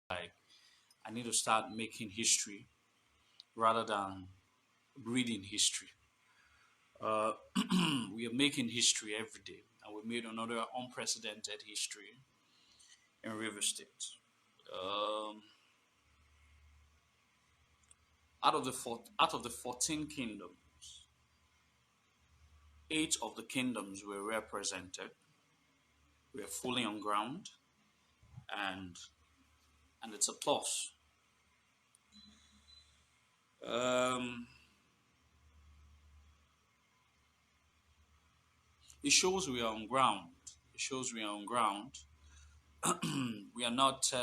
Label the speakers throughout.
Speaker 1: like I need to start making history rather than reading history. Uh, we are making history every day, and we made another unprecedented history in River State. Um, out of the 14 kingdoms, eight of the kingdoms were represented. We are fully on ground, and it's a plus. Um, it shows we are on ground. It shows we are on ground. we are not.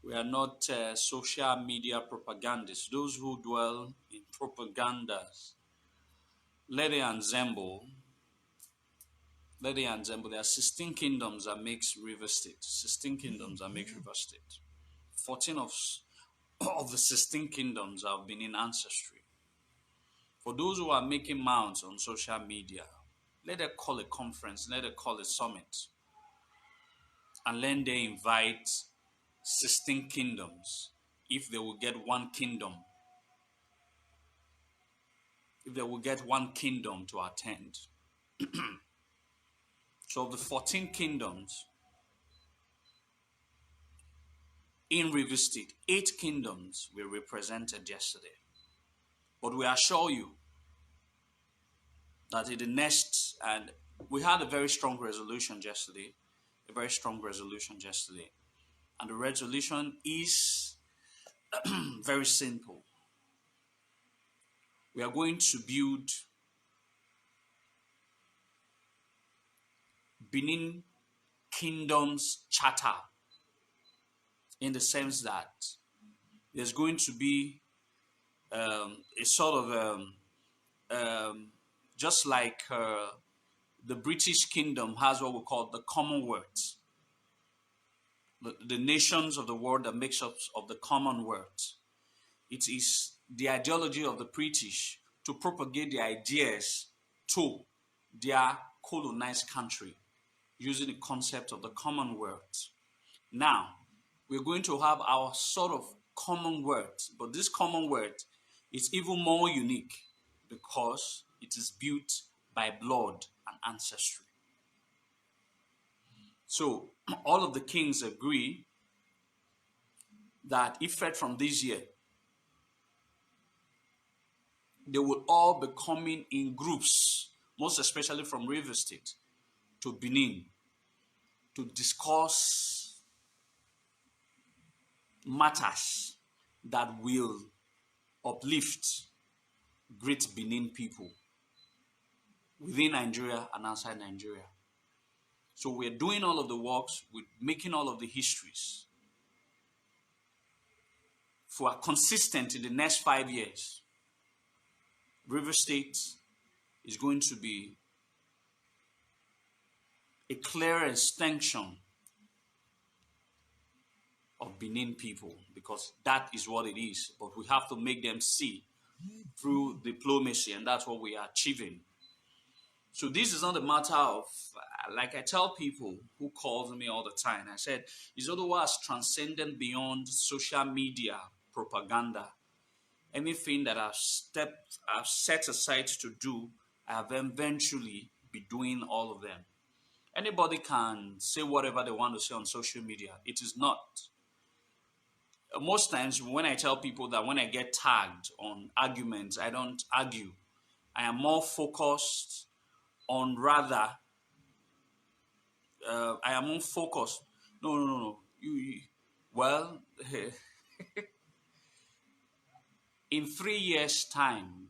Speaker 1: We are not social media propagandists. Those who dwell in propagandas, let it ensemble. Let it ensemble. There are 16 kingdoms that makes River State. 16 kingdoms that makes River State. 14 of the 16 kingdoms have been in ancestry. For those who are making mounts on social media, let them call a conference, let them call a summit, and then they invite 16 kingdoms if they will get one kingdom. If they will get one kingdom to attend. So of the 14 kingdoms in River State, 8 kingdoms were represented yesterday. But we assure you that in the next, and we had a very strong resolution yesterday, And the resolution is very simple. We are going to build Benin Kingdom's charter in the sense that there's going to be a sort of just like the British Kingdom has what we call the Commonwealth, the nations of the world that makes up of the Commonwealth. It is the ideology of the British to propagate their ideas to their colonized country using the concept of the Commonwealth. Now, we're going to have our sort of Commonwealth, but this Commonwealth is even more unique because it is built by blood and ancestry. So all of the kings agree that effect from this year, they will all be coming in groups, most especially from River State to Benin, to discuss matters that will uplift great Benin people within Nigeria and outside Nigeria. So we're doing all of the works, we're making all of the histories. If we are consistent in the next 5 years, River State is going to be a clear extension of Benin people, because that is what it is. But we have to make them see through diplomacy, and that's what we are achieving. So this is not a matter of, like I tell people who calls me all the time, I said, Izoduwa has transcended beyond social media propaganda. Anything that I've set aside to do, I have eventually be doing all of them. Anybody can say whatever they want to say on social media. It is not. Most times when I tell people that when I get tagged on arguments, I don't argue. I am more focused on rather, I am more focused. No. Well, in 3 years' time,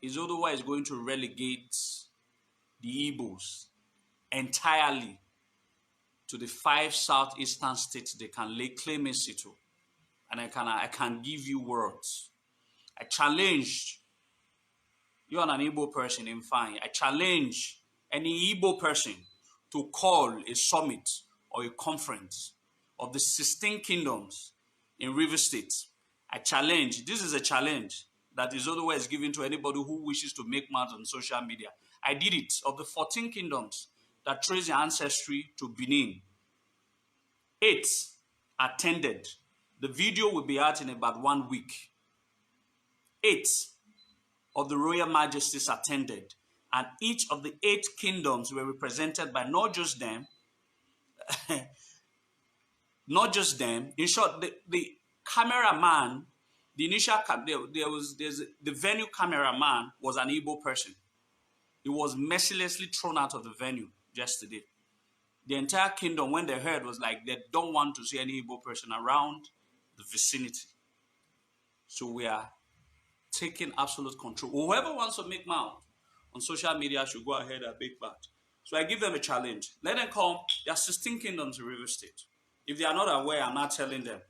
Speaker 1: Izoduwa is going to relegate the Igbos entirely to the 5 southeastern states they can lay claims to. And I can give you words. I challenge you and an Igbo person in fine. I challenge any Igbo person to call a summit or a conference of the 16 kingdoms in River State. I challenge, this is a challenge that Izoduwa is giving to anybody who wishes to make mad on social media. I did it. Of the 14 kingdoms that trace their ancestry to Benin, 8 attended. The video will be out in about 1 week. 8 of the royal majesties attended, and each of the 8 kingdoms were represented by not just them, not just them. In short, the cameraman, the initial the venue cameraman was an Igbo person. He was mercilessly thrown out of the venue yesterday. The entire kingdom, when they heard, was like they don't want to see any Igbo person around the vicinity. So we are taking absolute control. Whoever wants to make mouth on social media should go ahead and make mouth. So I give them a challenge. Let them come. There are 16 kingdoms in River State. If they are not aware, I'm not telling them.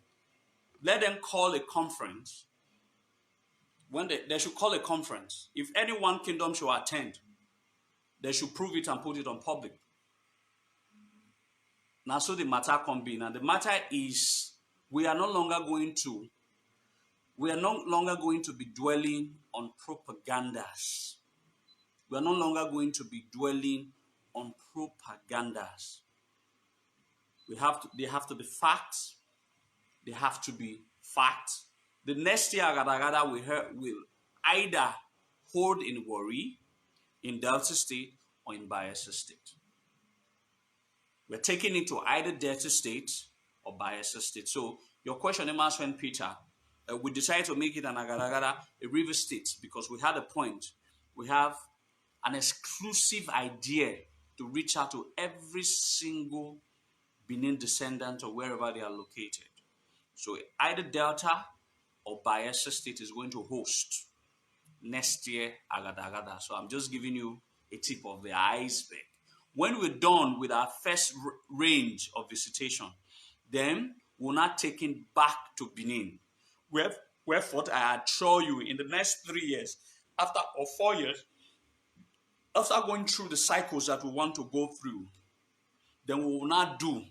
Speaker 1: Let them call a conference. When they should call a conference. If any one kingdom should attend, they should prove it and put it on public. Now, so the matter can be. Now, the matter is we are no longer going to be dwelling on propagandas. We are no longer going to be dwelling on propagandas. They have to be facts. They have to be facts. The next year, Aghadaghada will either hold in Warri, in Delta State, or in Bayelsa State. We're taking it to either Delta State or Bayelsa State. So your question, Imasuen Peter, we decided to make it an Aghadaghada, a River State, because we had a point. We have an exclusive idea to reach out to every single Benin descendant or wherever they are located. So either Delta or Bayelsa State is going to host next year Aghadaghada. So I'm just giving you a tip of the iceberg. When we're done with our first range of visitation, then we're not taking back to Benin. Wherefore, I assure you, in the next 3 years, or 4 years, after going through the cycles that we want to go through, then we will not do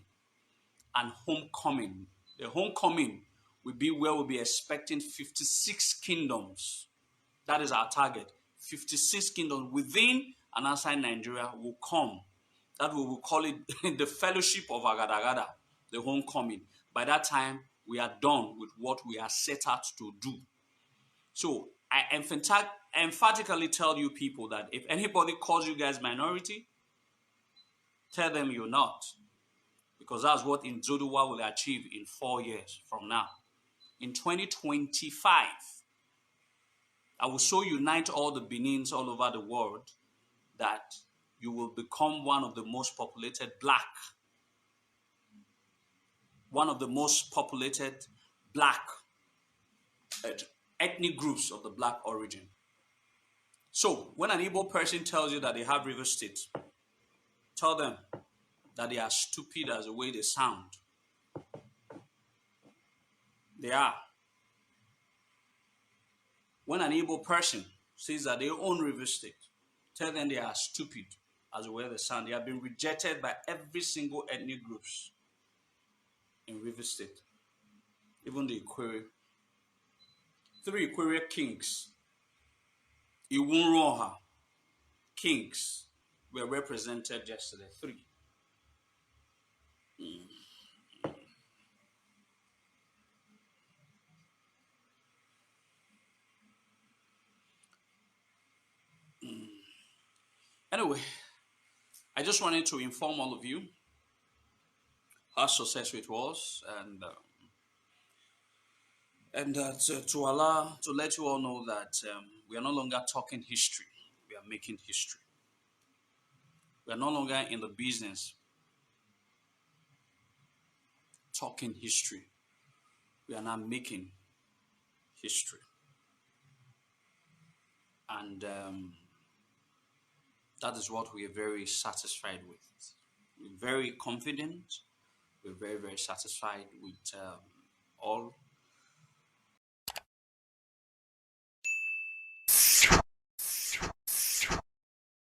Speaker 1: an homecoming. The homecoming will be where we'll be expecting 56 kingdoms. That is our target. 56 kingdoms within and outside Nigeria will come. That we will call it the Fellowship of Aghadaghada, the homecoming. By that time, we are done with what we are set out to do. So I emphatically tell you people that if anybody calls you guys minority, tell them you're not. Because that's what Izoduwa will achieve in 4 years from now. In 2025, I will so unite all the Benins all over the world that you will become one of the most populated black ethnic groups of the black origin. So when an Igbo person tells you that they have River State, tell them that they are stupid as the way they sound. They are. When an Igbo person says that they own River State, tell them they are stupid as the way they sound. They have been rejected by every single ethnic groups in River State. Even the Ikwere. 3 Ikwere kings, Iwunroha kings, were represented yesterday. 3. Anyway, I just wanted to inform all of you how successful it was, and to let you all know that we are no longer talking history, we are making history. We are no longer in the business talking history. We are now making history. And that is what we are very satisfied with. We're very confident. We're very, very satisfied with all